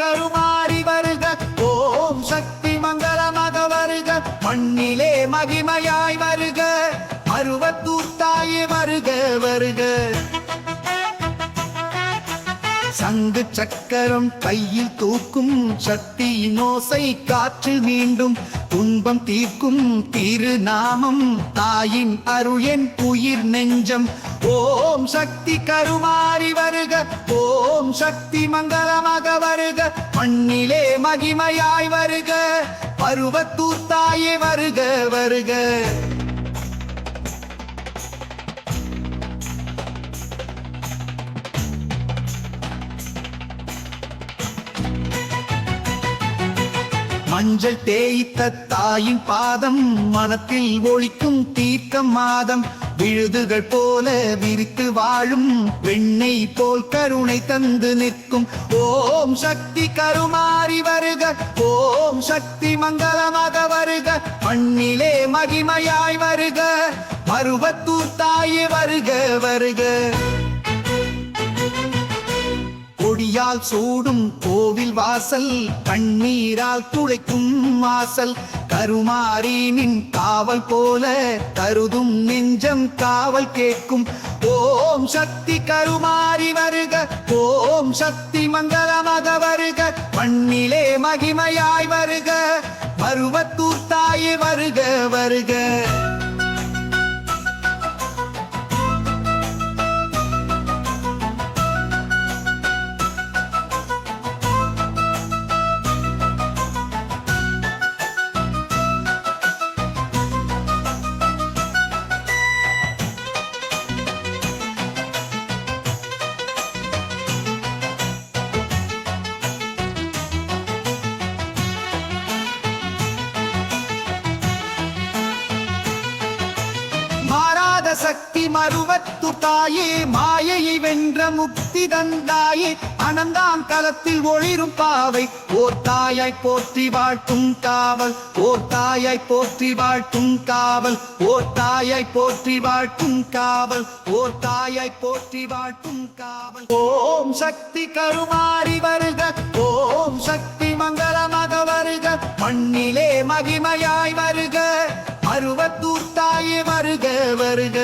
கருமாறி வருக. ஓம் சக்தி மங்களமாக வருக. மண்ணிலே மகிமையாய் வருக. மருவத்தூர் தாயே வருக வருக. சங்கு சக்கரம் கையில் தூக்கும் சக்தியின் ஓசை காற்று மீண்டும் துன்பம் தீர்க்கும் திருநாமம் தாயின் அருள் என் உயிர் நெஞ்சம். ஓம் சக்தி கருமாறி வருக. ஓம் சக்தி மங்களமாக வருக. மண்ணிலே மகிமையாய் வருக. பருவத்தூர் தாயே வருக வருக. மஞ்சள் தேய்த்த தாயின் பாதம் மனத்தில் ஒழிக்கும் தீர்க்கம் மாதம். விழுதுகள் போல விரித்து வாழும் வெண்ணெய் போல் கருணை தந்து நிற்கும். ஓம் சக்தி கருமாறி வருக. ஓம் சக்தி மங்களமாக வருக. மண்ணிலே மகிமையாய் வருக. மருவத்தூர் தாயே வருக வருக. கொடியால் சூடும் கோவில் வாசல் கண்ணீரால் துளைக்கும் வாசல். கருமாரினின் காவல் போல கருதும் நெஞ்சம் காவல் கேட்கும். ஓம் சக்தி கருமாறி வருக. ஓம் சக்தி மங்களமாக வருக. மண்ணிலே மகிமையாய் வருக. பருவத்தூர் தாயே வருக வருக. சக்தி மருவத்து தாயே மாயையை வென்ற முக்தி தந்தாயே. அனந்தான் களத்தில் ஒளிரும் பாவை ஓர் தாயாய் போற்றி வாழ்த்தும் காவல். ஓர் தாயாய் போற்றி வாழ்த்தும் காவல். ஓர் தாயாய் போற்றி வாழ்த்தும் காவல். ஓர் தாயாய் போற்றி வாழ்த்தும் காவல். ஓம் சக்தி கருமாறி வருக. ஓம் சக்தி மங்களமாக வருக. மண்ணிலே மகிமையாய் வருக. மருவத்தூர் தாயே வருக வருக.